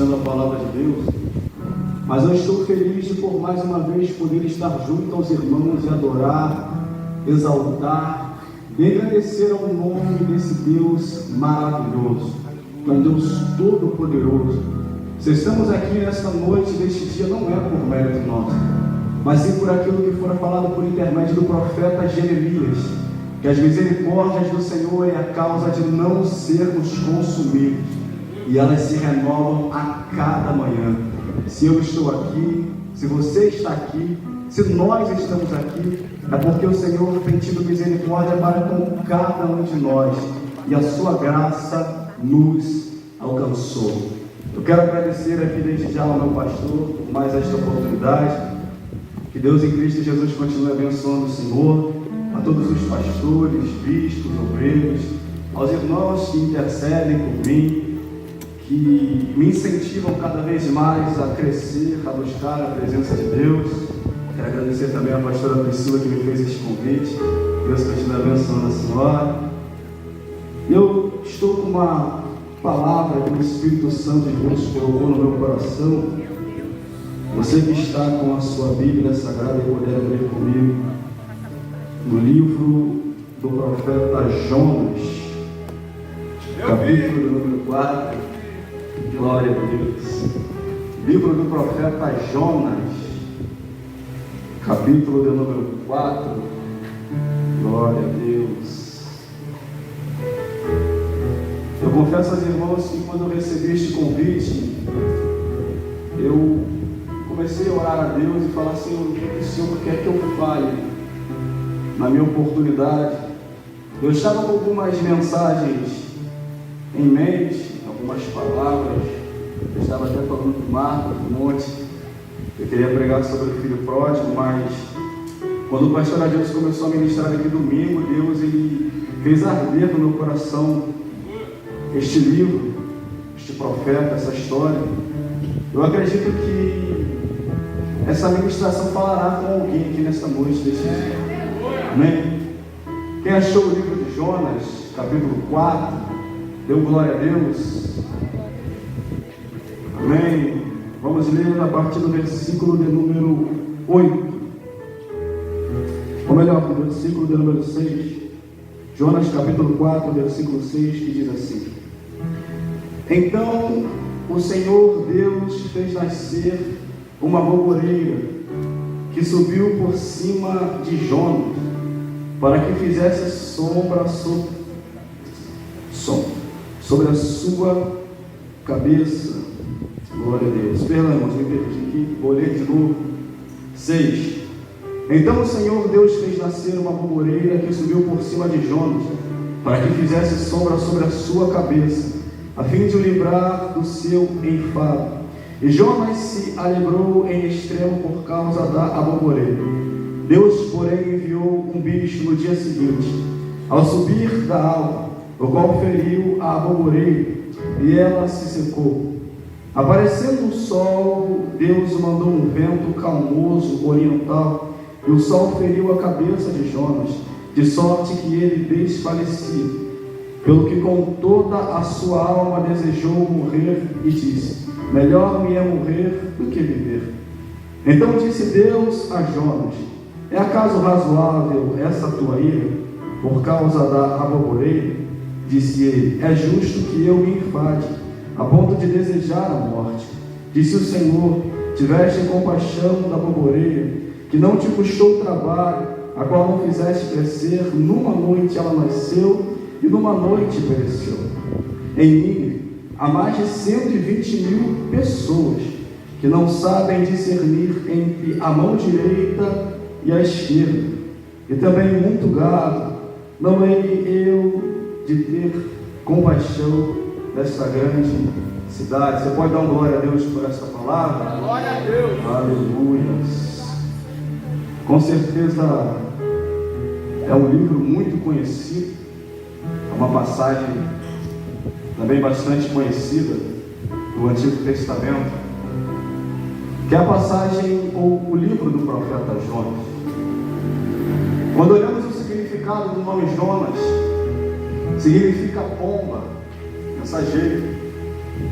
ministrando a palavra de Deus, mas eu estou feliz de por mais uma vez poder estar junto aos irmãos e adorar, exaltar, engrandecer ao nome desse Deus maravilhoso, que é um Deus todo-poderoso. Se estamos aqui nesta noite, neste dia, não é por mérito nosso, mas sim por aquilo que fora falado por intermédio do profeta Jeremias, que as misericórdias do Senhor é a causa de não sermos consumidos, e elas se renovam a cada manhã. Se eu estou aqui, se você está aqui, se nós estamos aqui, é porque o Senhor tem tido misericórdia para com cada um de nós, e a sua graça nos alcançou. Eu quero agradecer aqui desde já ao meu pastor por mais esta oportunidade. Que Deus em Cristo Jesus continue abençoando o Senhor, a todos os pastores, bispos, obreiros, aos irmãos que intercedem por mim, que me incentivam cada vez mais a crescer, a buscar a presença de Deus. Quero agradecer também à pastora Priscila que me fez este convite. Deus continue abençoando a senhora. Eu estou com uma palavra que o Espírito Santo de Deus colocou no meu coração. Você que está com a sua Bíblia Sagrada e poder abrir comigo no livro do profeta Jonas, capítulo número 4, glória a Deus. Livro do profeta Jonas, capítulo de número 4, glória a Deus. Eu confesso aos irmãos que quando eu recebi este convite, eu comecei a orar a Deus e falar: Senhor, o que o Senhor quer que eu fale na minha oportunidade? Eu estava com algumas mensagens em mente, algumas palavras. Eu estava até falando com Marcos um monte. Eu queria pregar sobre o filho pródigo, mas quando o pastor Adilson começou a ministrar aqui domingo, Deus ele fez arder no meu coração este livro, este profeta, essa história. Eu acredito que essa ministração falará com alguém aqui nesta noite, deste dia. Amém? Quem achou o livro de Jonas, capítulo 4, deu glória a Deus. Amém? Vamos ler a partir do versículo de número 8. Ou melhor, do versículo de número 6. Jonas, capítulo 4, versículo 6, que diz assim: Então o Senhor Deus fez nascer uma boboreira que subiu por cima de Jonas, para que fizesse sombra sobre a sua cabeça. Glória a Deus. Perdão, irmãos, me perdi aqui, vou ler de novo. 6. Então o Senhor Deus fez nascer uma boboreira que subiu por cima de Jonas, para que fizesse sombra sobre a sua cabeça, a fim de o livrar do seu enfado. E Jonas se alegrou em extremo por causa da aboboreira. Deus, porém, enviou um bicho no dia seguinte, ao subir da alva, o qual feriu a aboboreira, e ela se secou. Aparecendo o sol, Deus mandou um vento calmoso oriental, e o sol feriu a cabeça de Jonas, de sorte que ele desfalecia, pelo que com toda a sua alma desejou morrer, e disse: melhor me é morrer do que viver. Então disse Deus a Jonas: é acaso razoável essa tua ira por causa da aboboreira? Disse ele: é justo que eu me enfade a ponto de desejar a morte. Disse o Senhor: tiveste compaixão da aboboreira, que não te custou trabalho, a qual não fizeste crescer. Numa noite ela nasceu, e numa noite pereceu. Em mim há mais de 120.000 pessoas que não sabem discernir entre a mão direita e a esquerda, e também muito gado. Não hei eu de ter compaixão desta grande cidade. Você pode dar uma glória a Deus por essa palavra? Glória a Deus! Aleluia! Com certeza é um livro muito conhecido, é uma passagem também bastante conhecida do Antigo Testamento, que é a passagem ou o livro do profeta Jonas. Quando olhamos o significado do nome Jonas, significa pomba, mensageiro.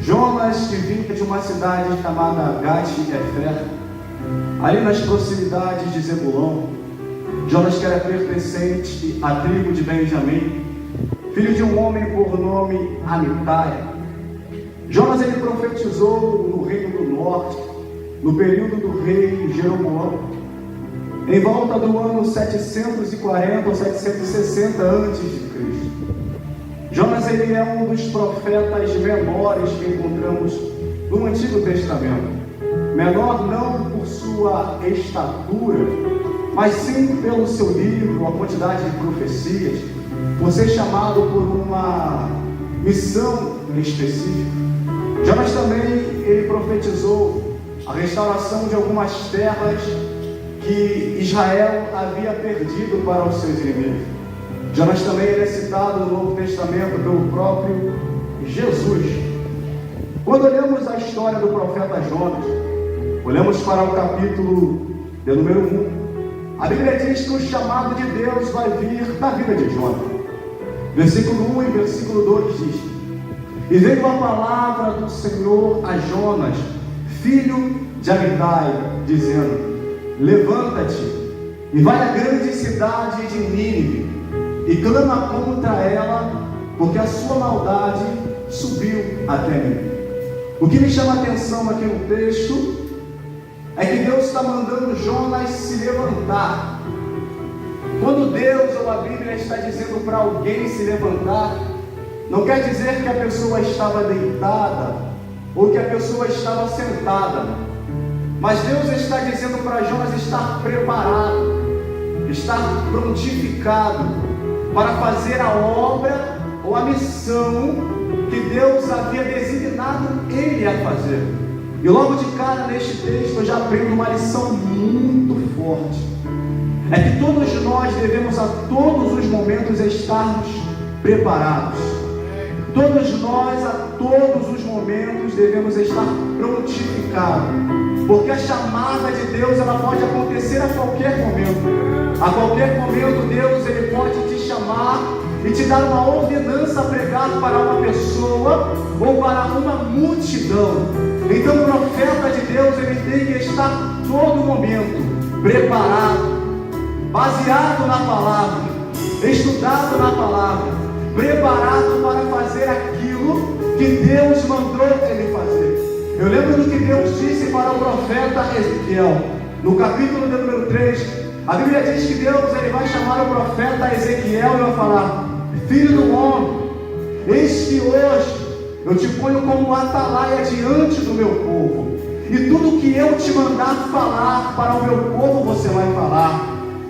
Jonas, que vinha de uma cidade chamada Gat-Hefer, ali nas proximidades de Zebulon. Jonas, que era pertencente à tribo de Benjamim, filho de um homem por nome Amitai. Jonas, ele profetizou no reino do norte, no período do rei Jeroboão, em volta do ano 740 ou 760 a.C. Jonas, ele é um dos profetas menores que encontramos no Antigo Testamento. Menor não por sua estatura, mas sim pelo seu livro, a quantidade de profecias, por ser chamado por uma missão específica. Jonas também, ele profetizou a restauração de algumas terras que Israel havia perdido para os seus inimigos. Jonas também ele é citado no Novo Testamento pelo próprio Jesus. Quando olhamos a história do profeta Jonas, olhamos para o capítulo de número 1, a Bíblia diz que o chamado de Deus vai vir da vida de Jonas. Versículo 1 e versículo 2 diz: E veio a palavra do Senhor a Jonas, filho de Amitai, dizendo: Levanta-te e vai à grande cidade de Nínive e clama contra ela, porque a sua maldade subiu até mim. O que me chama a atenção aqui no texto é que Deus está mandando Jonas se levantar. Quando Deus ou a Bíblia está dizendo para alguém se levantar, não quer dizer que a pessoa estava deitada ou que a pessoa estava sentada, mas Deus está dizendo para Jonas estar preparado, estar prontificado para fazer a obra ou a missão que Deus havia designado ele a fazer. E logo de cara neste texto eu já aprendo uma lição muito forte. É que todos nós devemos a todos os momentos estarmos preparados. Todos nós a todos os momentos devemos estar prontificados. Porque a chamada de Deus ela pode acontecer a qualquer momento. A qualquer momento Deus ele pode te chamar e te dar uma ordenança a pregar para uma pessoa ou para uma multidão. Então o profeta de Deus ele tem que estar todo momento preparado, baseado na palavra, estudado na palavra, preparado para fazer aquilo que Deus mandou ele fazer. Eu lembro do que Deus disse para o profeta Ezequiel, no capítulo de número 3, a Bíblia diz que Deus ele vai chamar o profeta Ezequiel e vai falar: Filho do homem, eis que hoje eu te ponho como atalaia diante do meu povo, e tudo que eu te mandar falar para o meu povo você vai falar.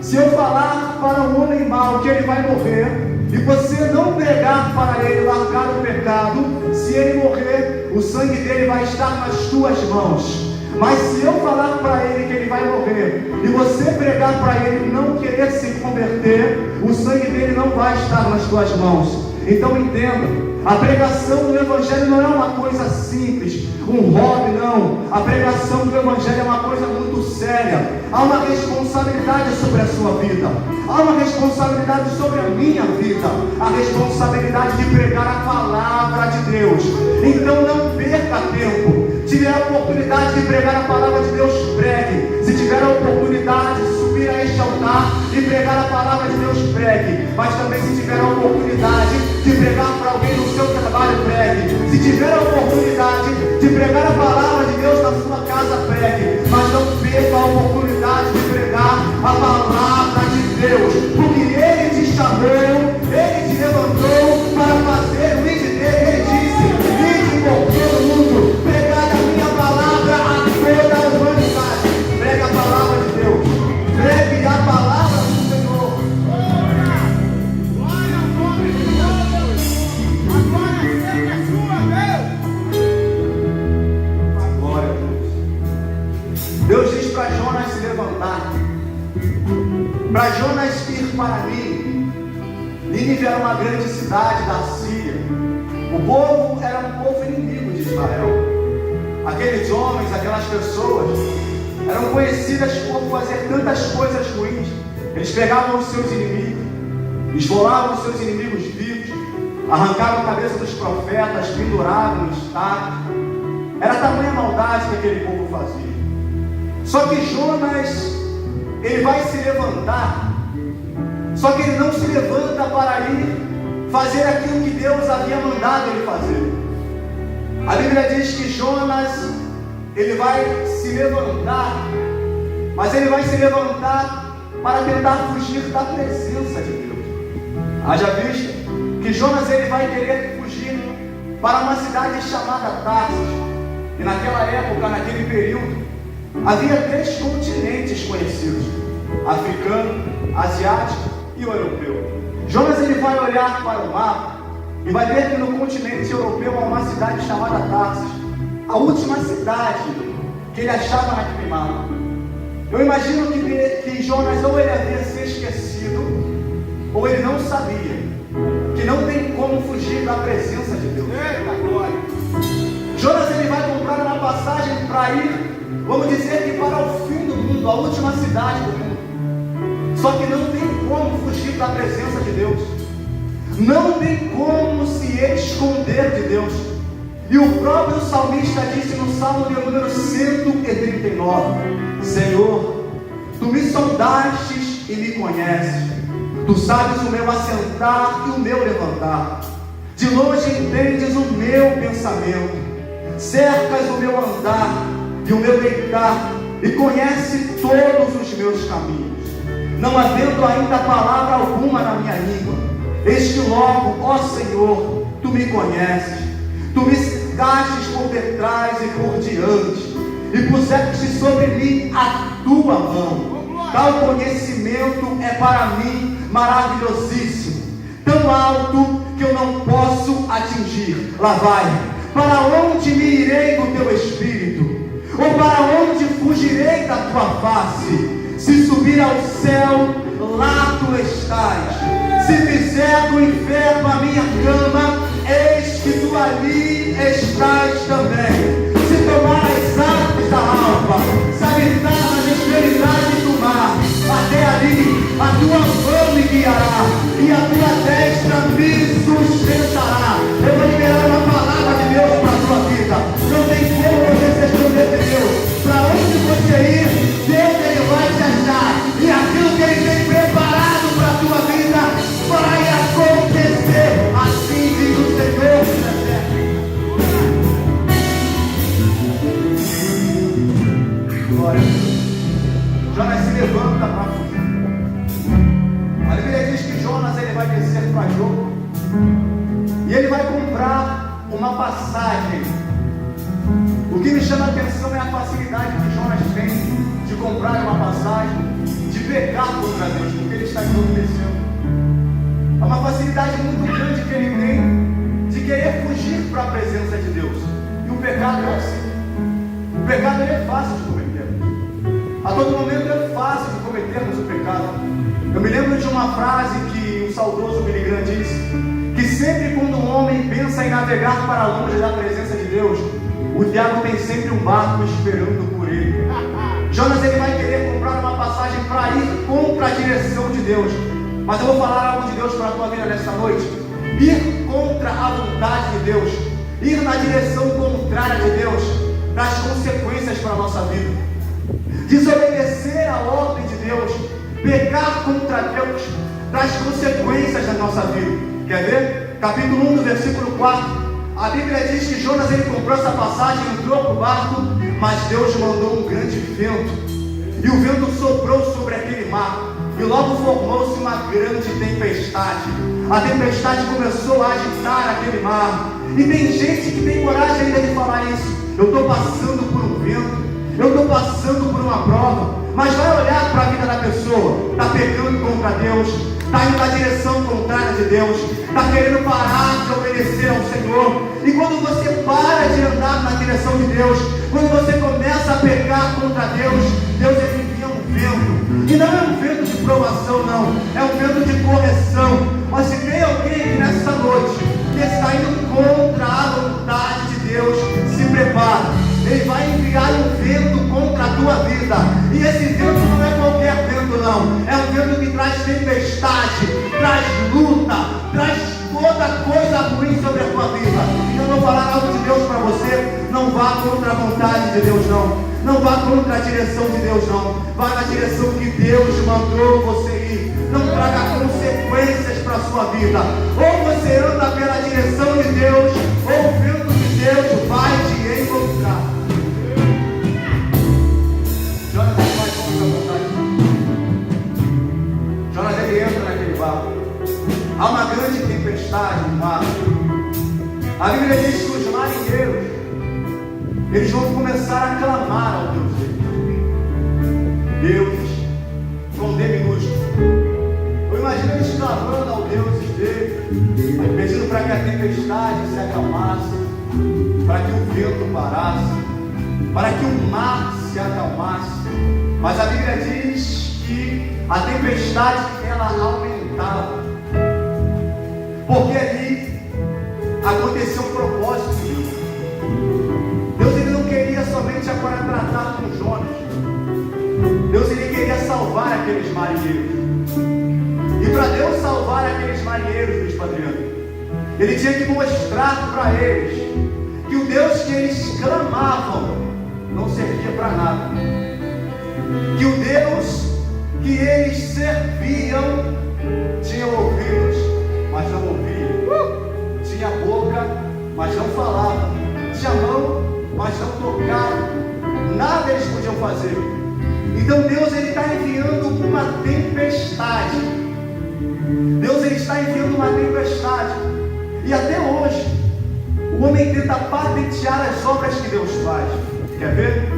Se eu falar para um homem mau que ele vai morrer, e você não pregar para ele, largar o pecado, se ele morrer, o sangue dele vai estar nas tuas mãos. Mas se eu falar para ele que ele vai morrer, e você pregar para ele não querer se converter, o sangue dele não vai estar nas tuas mãos. Então entenda, a pregação do Evangelho não é uma coisa simples, um hobby, não. A pregação do Evangelho é uma coisa muito séria. Há uma responsabilidade sobre a sua vida, há uma responsabilidade sobre a minha vida, a responsabilidade de pregar a palavra de Deus. Então não perca tempo. Se tiver a oportunidade de pregar a palavra de Deus, pregue. Se tiver a oportunidade de subir a este altar e pregar a palavra de Deus, pregue. Mas também se tiver a oportunidade de pregar para alguém no seu trabalho, pregue. Se tiver a oportunidade de pregar a palavra de Deus na sua casa, pregue. Mas não perca a oportunidade de pregar a palavra de Deus, porque Ele te chamou, Ele te levantou para fazer o ide dele. Ele disse: ide por todo mundo, pregai a minha palavra a toda a humanidade. Pregue a palavra de Deus, pregue a palavra do Senhor. Glória ao nome de Deus. A glória seja sua, Deus. Glória a Deus. Deus diz para Jonas se levantar, para Jonas ir para Nínive. Nínive era uma grande cidade da Síria. O povo era um povo inimigo de Israel. Aqueles homens, aquelas pessoas eram conhecidas por fazer tantas coisas ruins. Eles pegavam os seus inimigos, esfolavam os seus inimigos vivos, arrancavam a cabeça dos profetas, penduravam no estádio. Era tamanha maldade que aquele povo fazia. Só que Jonas, ele vai se levantar, só que ele não se levanta para ir fazer aquilo que Deus havia mandado ele fazer. A Bíblia diz que Jonas, ele vai se levantar, mas ele vai se levantar para tentar fugir da presença de Deus. Haja vista que Jonas, ele vai querer fugir para uma cidade chamada Tarsis. E naquela época, naquele período, havia 3 continentes conhecidos: africano, asiático e europeu. Jonas, ele vai olhar para o mapa e vai ver que no continente europeu há uma cidade chamada Tarsis, a última cidade que ele achava naquele mapa. Eu imagino que Jonas, ou ele havia se esquecido, ou ele não sabia que não tem como fugir da presença de Deus. Jonas, ele vai comprar uma passagem para ir, vamos dizer que para o fim do mundo, a última cidade do mundo. Só que não tem como fugir da presença de Deus. Não tem como se esconder de Deus. E o próprio salmista disse no Salmo de número 139: Senhor, Tu me sondastes e me conheces. Tu sabes o meu assentar e o meu levantar. De longe entendes o meu pensamento. Cercas o meu andar e o meu deitar, e conhece todos os meus caminhos. Não havendo ainda palavra alguma na minha língua, eis que logo, ó Senhor, Tu me conheces. Tu me cercastes por detrás e por diante, e puseste sobre mim a Tua mão. Tal conhecimento é para mim maravilhosíssimo, tão alto que eu não posso atingir. Lá vai. Para onde me irei do Teu Espírito? Ou para onde fugirei da Tua face? Se subir ao céu, lá Tu estás. Se fizer do inferno a minha cama, eis que Tu ali estás também. Se tomar as águas da alva, se habitar nas extremidades do mar, até ali a Tua mão me guiará, e a Tua destra me sustentará. Eu vou liberar uma palavra de Deus para a tua vida. Não tem como você se esconder de Deus. Para onde você ir, Deus, Ele vai te achar. E aquilo que Ele tem preparado para a tua vida vai acontecer. Assim diz o Senhor. Glória a Deus. Jonas se levanta para fugir. A Bíblia diz que Jonas, ele vai descer para Jope, e ele vai comprar uma passagem. O que me chama a atenção é a facilidade que Jonas tem de comprar uma passagem, de pecar contra Deus, porque ele está desobedecendo. É uma facilidade muito grande que ele tem de querer fugir para a presença de Deus. E o pecado é assim. O pecado, ele é fácil de cometer. A todo momento é fácil de cometermos o pecado. Eu me lembro de uma frase que o saudoso Billy Graham disse, que sempre quando um homem pensa em navegar para longe da presença de Deus, o diabo tem sempre um barco esperando por ele. Jonas, ele vai querer comprar uma passagem para ir contra a direção de Deus. Mas eu vou falar algo de Deus para a tua vida nessa noite. Ir contra a vontade de Deus, ir na direção contrária de Deus, traz consequências para a nossa vida. Desobedecer a ordem de Deus, pecar contra Deus, traz consequências na nossa vida. Quer ver? Capítulo 1, do versículo 4. A Bíblia diz que Jonas, ele comprou essa passagem, entrou para o barco, mas Deus mandou um grande vento, e o vento soprou sobre aquele mar, e logo formou-se uma grande tempestade. A tempestade começou a agitar aquele mar, e tem gente que tem coragem ainda de falar isso. Eu estou passando por um vento, eu estou passando por uma prova, mas vai olhar para a vida da pessoa, está pecando contra Deus, está indo na direção contrária de Deus, está querendo parar de obedecer ao Senhor. E quando você para de andar na direção de Deus, quando você começa a pecar contra Deus, Deus, ele envia um vento, e não é um vento de provação, não, é um vento de correção. Mas se tem alguém aqui nessa noite que está indo contra a vontade de Deus, se prepara. Ele vai enviar um vento contra a tua vida. E esse vento não é qualquer vento, não. É um vento que traz tempestade, traz luta, traz toda coisa ruim sobre a tua vida. E eu vou falar algo de Deus para você. Não Não vá contra a vontade de Deus, não. Não vá contra a direção de Deus, não. Vá na direção que Deus mandou você ir. Não traga consequências para a sua vida. Ou você anda pela direção de Deus, ou o vento de Deus vai te encontrar. Jonas não vai contra a vontade. Jonas, ele entra naquele barco. Há uma grande tempestade no mar. A Bíblia diz que os marinheiros, eles vão começar a clamar ao Deus deles. Deus, com D minúsculo. Eu imagino eles clamando ao Deus dele, pedindo para que a tempestade se acalmasse, para que o vento parasse, para que o mar se acalmasse. Mas a Bíblia diz que a tempestade, ela aumentava. Porque ali aconteceu um propósito de Deus. Deus, ele não queria somente agora tratar com Jonas. Deus, ele queria salvar aqueles marinheiros. E para Deus salvar aqueles marinheiros, Luiz Padriano, ele tinha que mostrar para eles que o Deus que eles clamavam não servia para nada. Que o Deus que eles serviam tinha ouvidos, mas não ouvia. Tinha boca, mas não falava. Tinha mão, mas não tocava. Nada eles podiam fazer. Então Deus, ele está enviando uma tempestade. Deus, ele está enviando uma tempestade. E até hoje o homem tenta patentear as obras que Deus faz. Quer ver?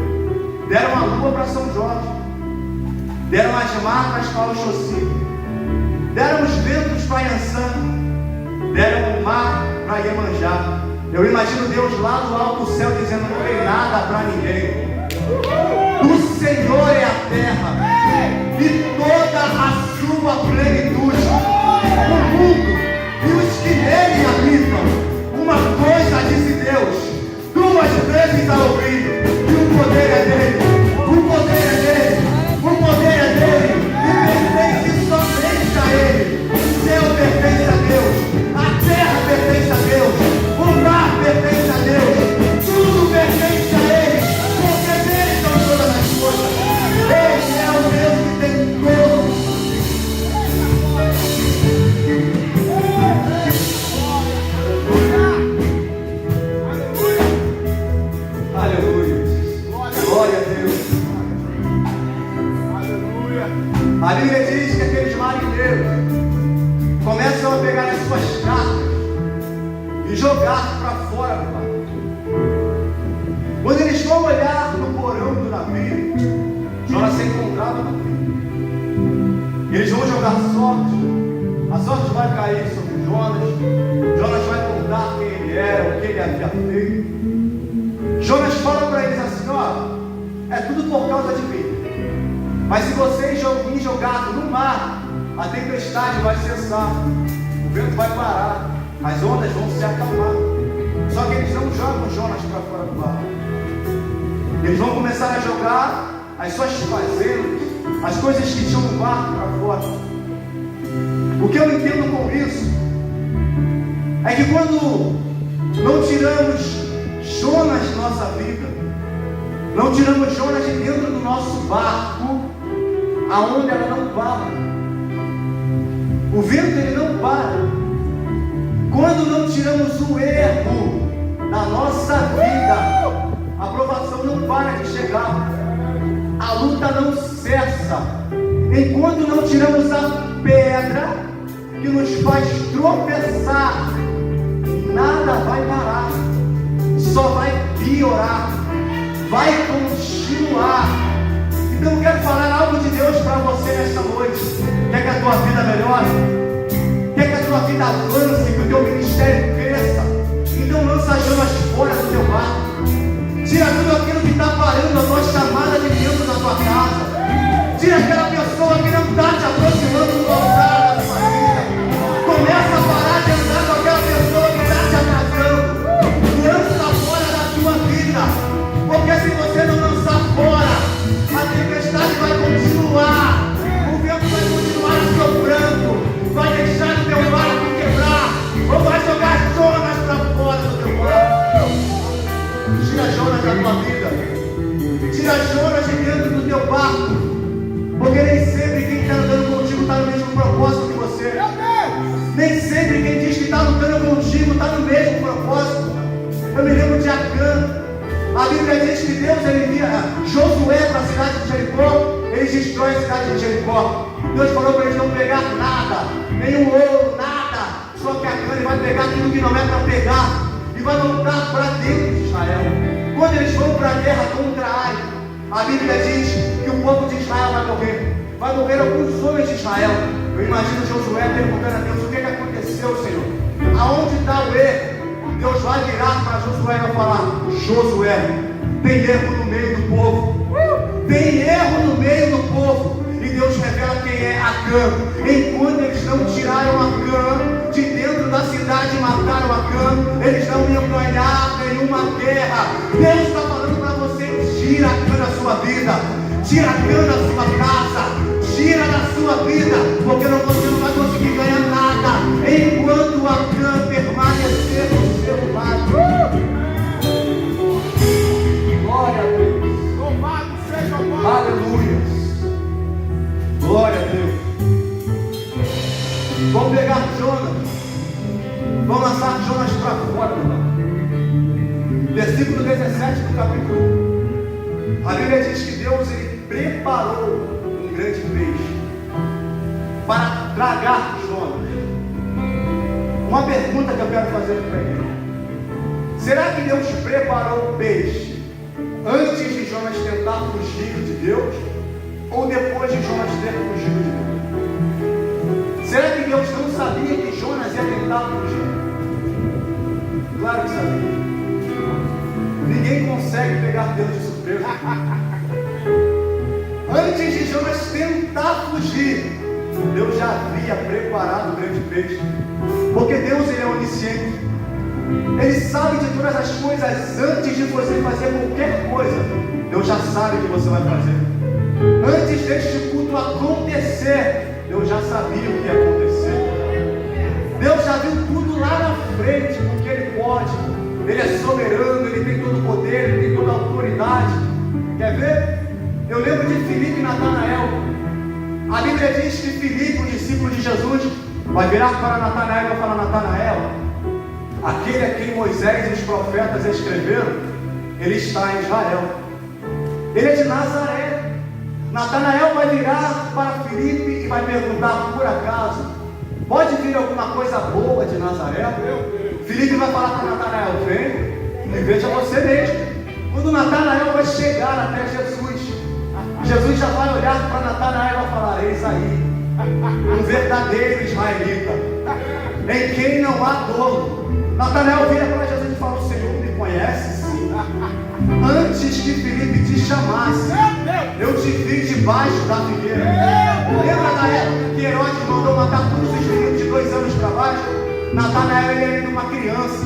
Deram a lua para São Jorge, deram as marcas para o Oxóssi, deram os ventos para Iansã, deram o mar para Iemanjá. Eu imagino Deus lá no alto céu dizendo: não tem nada para ninguém. O Senhor é a terra e toda a sua plenitude, o mundo e os que nele habitam. Uma coisa disse Deus, 2 vezes ao ouvido, e o poder é dele, o poder é dele, o poder é dele, e pertence somente a ele. O céu pertence a Deus, a terra pertence a Deus, o mar pertence a Deus, tudo pertence a ele, porque dele são todas as coisas. Ele é o Deus que tem todo. Aleluia. Glória a Deus. A Bíblia diz que aqueles marinheiros começam a pegar as suas cartas e jogar para fora do barco. Quando eles vão olhar no porão do navio, Jonas se encontrava no rio. Eles vão jogar sorte. A sorte vai cair sobre Jonas. Jonas vai contar quem ele era, o que ele havia feito. Jonas fala para eles assim: ó, é tudo por causa de mim. Mas se vocês me jogarem no mar, a tempestade vai cessar, o vento vai parar, as ondas vão se acalmar. Só que eles não jogam Jonas para fora do barco. Eles vão começar a jogar as suas fazendas, as coisas que tinham no barco para fora. O que eu entendo com isso é que quando não tiramos Jonas de nossa vida, não tiramos Jonas de dentro do nosso barco, aonde ela não para, o vento ele não para. Quando não tiramos o erro da nossa vida, a provação não para de chegar, a luta não cessa. Enquanto não tiramos a pedra que nos faz tropeçar, nada vai parar, só vai piorar, vai continuar. Então eu quero falar algo de Deus para você nesta noite. Quer que a tua vida melhore? Quer que a tua vida avance, que o teu ministério cresça? Então lança as chamas fora do teu barco. Tira tudo aquilo que está parando a tua chamada de dentro da tua casa. Tira aquela pessoa que não está te aproximando do altar da tua vida. Começa a parar de andar com aquela pessoa que está te atrasando. Lança fora da tua vida. Porque se você não lançar fora, a tempestade vai continuar. O vento vai continuar soprando. Vai deixar o teu barco quebrar. Ou vai jogar Jonas para fora do teu barco. Tira Bíblia diz que Deus ele envia Josué para a cidade de Jericó, ele destrói a cidade de Jericó. Deus falou para eles não pegar nada, nenhum ouro, nada, só que a cana, ele vai pegar tudo que não é para pegar e vai voltar para dentro de Israel. Quando eles vão para a guerra contra Ai, a Bíblia diz que o povo de Israel vai morrer alguns homens de Israel. Eu imagino Josué perguntando a Deus: o que aconteceu, Senhor? Aonde está o erro? Deus vai virar para Josué e vai falar: Josué, tem erro no meio do povo, tem erro no meio do povo. E Deus revela quem é Acã. Enquanto eles não tiraram Acã de dentro da cidade e mataram Acã, eles não iam ganhar nenhuma guerra. Deus está falando para você: tira Acã da sua vida, tira Acã da sua casa, tira da sua vida, porque você não vai conseguir ganhar nada enquanto Acã permanecer no seu lado. Glória a Deus. Louvado seja o nome. Aleluia. Glória a Deus. Vamos pegar Jonas. Vamos lançar Jonas para fora, irmão. Versículo 17 do capítulo 1. A Bíblia diz que Deus ele preparou um grande peixe para tragar Jonas. Uma pergunta que eu quero fazer para ele: será que Deus preparou o peixe antes de Jonas tentar fugir de Deus, ou depois de Jonas ter fugido de Deus? Será que Deus não sabia que Jonas ia tentar fugir? Claro que sabia. Ninguém consegue pegar Deus de surpresa. Antes de Jonas tentar fugir, Deus já havia preparado o grande peixe. Porque Deus ele é onisciente. Ele sabe de todas as coisas antes de você fazer qualquer coisa. Deus já sabe o que você vai fazer. Antes deste culto acontecer, Deus já sabia o que ia acontecer. Deus já viu tudo lá na frente, porque Ele pode. Ele é soberano, Ele tem todo o poder, Ele tem toda a autoridade. Quer ver? Eu lembro de Filipe e Natanael. A Bíblia diz que Filipe, o discípulo de Jesus, vai virar para Natanael e vai falar: Natanael, aquele a quem Moisés e os profetas escreveram, ele está em Israel. Ele é de Nazaré. Natanael vai virar para Filipe e vai perguntar: por acaso pode vir alguma coisa boa de Nazaré? Filipe vai falar para Natanael: vem e veja você mesmo. Quando Natanael vai chegar até Jesus, Jesus já vai olhar para Natanael e vai falar: eis aí um verdadeiro israelita, em quem não há dolo. Natanael vira para Jesus e fala: o Senhor me conhece? Sim. Antes que Filipe te chamasse, eu te vi debaixo da figueira. Lembra da época que Herodes mandou matar todos os meninos de 2 anos para baixo? Natanael ele era ainda uma criança.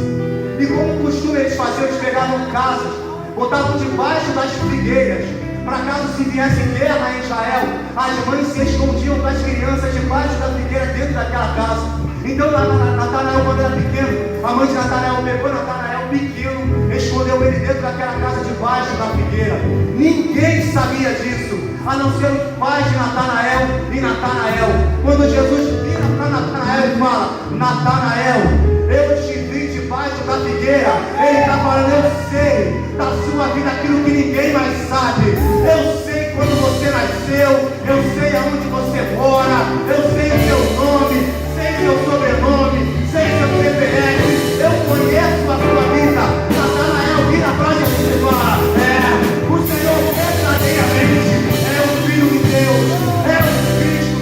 E como costume eles faziam, eles pegavam casas, botavam debaixo das figueiras, para caso se viesse guerra em Israel, as mães se escondiam das crianças debaixo da figueira, dentro daquela casa. Então Natanael, quando era pequeno, a mãe de Natanael pegou Natanael pequeno, escondeu ele dentro daquela casa debaixo da figueira. Ninguém sabia disso, a não ser o pai de Natanael e Natanael. Quando Jesus vira para Natanael e fala: Natanael, eu te vi debaixo da figueira. Ele está falando: eu sei da sua vida aquilo que ninguém mais sabe. Eu sei quando você nasceu, eu sei aonde você mora, eu sei o seu nome, sei seu sobrenome, sei seu CPF, eu conheço a sua vida. Natanael vira para Jesus e fala: o Senhor verdadeiramente é o Filho de Deus, é o Cristo.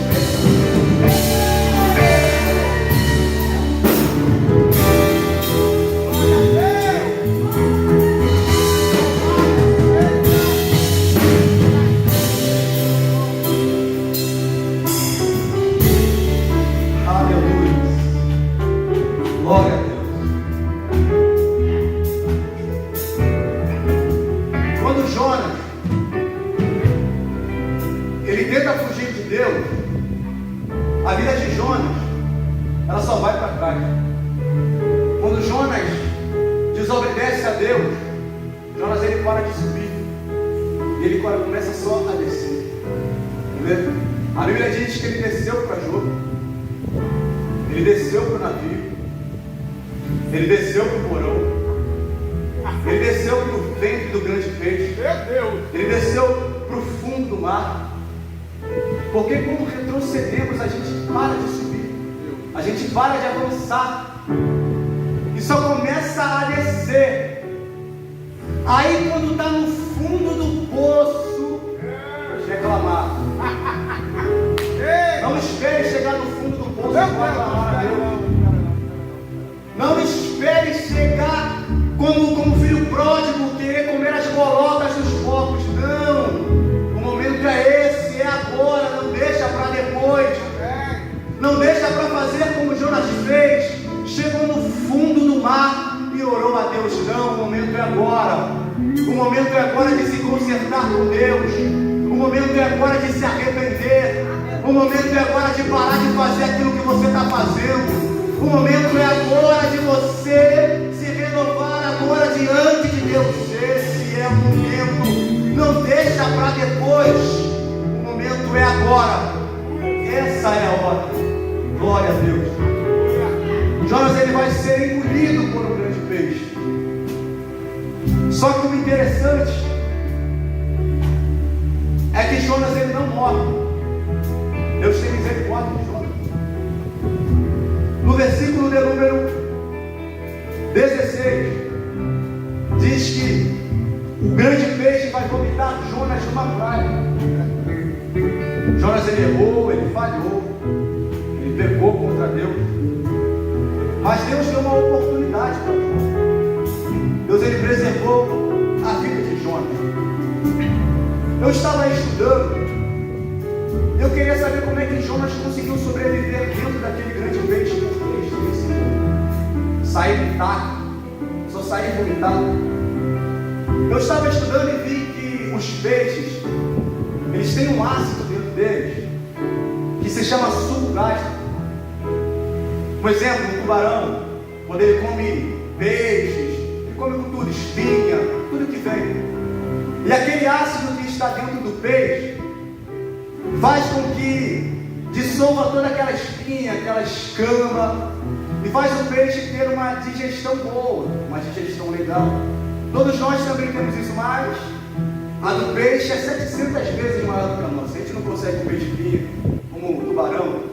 Glória a Deus. Quando Jonas ele tenta fugir de Deus, a vida de Jonas ela só vai para trás. Quando Jonas desobedece a Deus, Jonas ele para de subir e ele começa só a descer. Entendeu? A Bíblia diz que ele desceu para Jope, ele desceu para o navio, ele desceu para o porão, ele desceu para o ventre do grande peixe. Meu Deus! Ele desceu para o fundo do mar. Porque quando retrocedemos, a gente para de subir, a gente para de avançar, e só começa a descer. Aí quando está no fundo do poço, reclamar. Não espere chegar no fundo do poço para reclamar a Deus. Não espere chegar como filho pródigo, querer comer as bolotas dos porcos. Não, o momento é esse, é agora. Não deixa para depois. Não deixa para fazer como Jonas fez. Chegou no fundo do mar e orou a Deus. Não, o momento é agora. O momento é agora de se consertar com Deus. O momento é agora de se arrepender. O momento é agora de parar de fazer aquilo que você está fazendo. O momento é agora de você se renovar agora diante de Deus. Esse é o momento. Não deixa para depois. O momento é agora. Essa é a hora. Glória a Deus. Jonas, ele vai ser engolido por um grande peixe. Só que o interessante é que Jonas, ele não morre. Deus tem misericórdia de Jonas. No versículo de número 16, diz que o grande peixe vai vomitar Jonas numa praia. Jonas, ele errou, ele falhou, ele pecou contra Deus. Mas Deus deu uma oportunidade para Jonas. Deus, ele preservou a vida de Jonas. Eu estava estudando, eu queria saber como é que Jonas conseguiu sobreviver dentro daquele grande peixe que Deus ensinou. Sair intacto, só sair vomitado. Eu estava estudando e vi que os peixes, eles têm um ácido dentro deles, que se chama suco gástrico. Por exemplo, um tubarão, quando ele come peixes, ele come com tudo, espinha, tudo que vem. E aquele ácido que está dentro do peixe faz com que dissolva toda aquela espinha, aquela escama, e faz o peixe ter uma digestão boa, uma digestão legal. Todos nós também temos isso, mas a do peixe é 700 vezes maior do que a nossa. A gente não consegue comer espinha como o tubarão,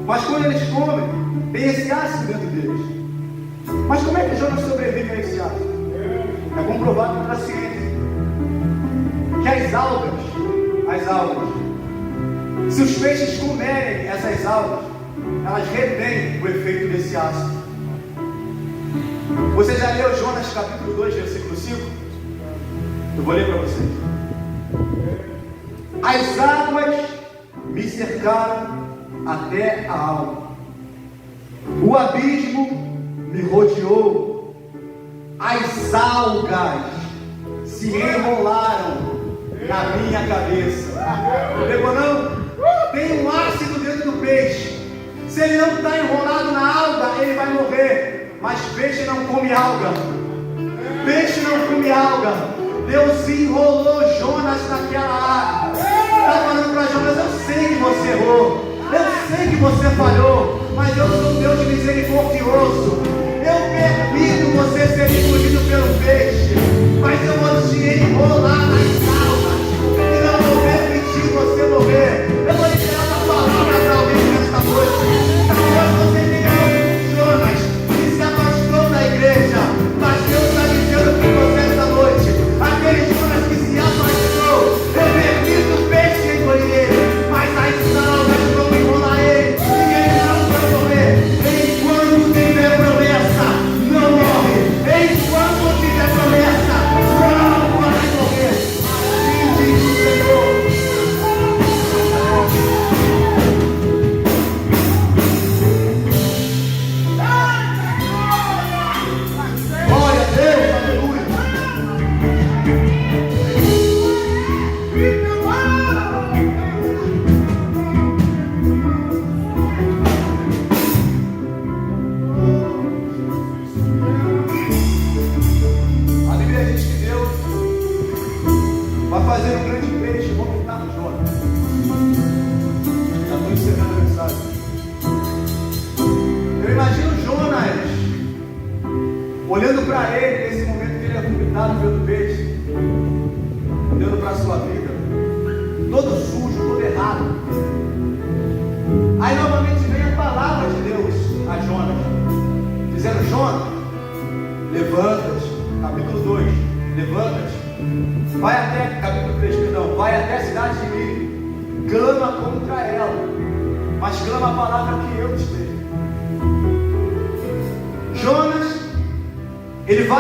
mas quando eles comem, tem esse ácido dentro deles. Mas como é que Jonas sobrevive a esse ácido? É comprovado pela ciência que as algas, se os peixes comerem essas algas, elas retêm o efeito desse ácido. Você já leu Jonas capítulo 2, versículo 5? Eu vou ler para vocês. As águas me cercaram até a alma, o abismo me rodeou, as algas se enrolaram na minha cabeça. Pegou não? Tem um ácido dentro do peixe. Se ele não está enrolado na alga, ele vai morrer. Mas peixe não come alga. Peixe não come alga. Deus enrolou Jonas naquela água. Está falando para Jonas: eu sei que você errou, eu sei que você falhou, mas eu sou um Deus misericordioso. Eu permito você ser engolido pelo peixe, mas eu vou te enrolar nas algas e não vou permitir você morrer. Eu vou liberar essa palavra para alguém nesta noite. Talvez você tenha Jonas que se afastou da igreja, mas Deus está dizendo para você esta noite: aquele Jonas que se afastou, eu permito o peixe engolir ele, mas as algas vão enrolar ele e ele não vai morrer. Enquanto tiver promessa, não morre. Enquanto tiver promessa, não vai morrer. Assim diz o Senhor. Glória a Deus, aleluia. A Bíblia diz que Deus vai fazer um grande peixe vomitar no Jonas. Já estou encerrando a mensagem. Eu imagino Jonas olhando para ele nesse momento que ele é vomitado pelo peixe. olhando para a sua vida, todo sujo, todo errado. Aí novamente vem a palavra de Deus a Jonas, dizendo: Jonas, levanta-te, capítulo 2, levanta-te, vai até, capítulo 3, perdão, vai até a cidade de Nínive, clama contra ela, mas clama a palavra que eu te dei. Jonas, ele vai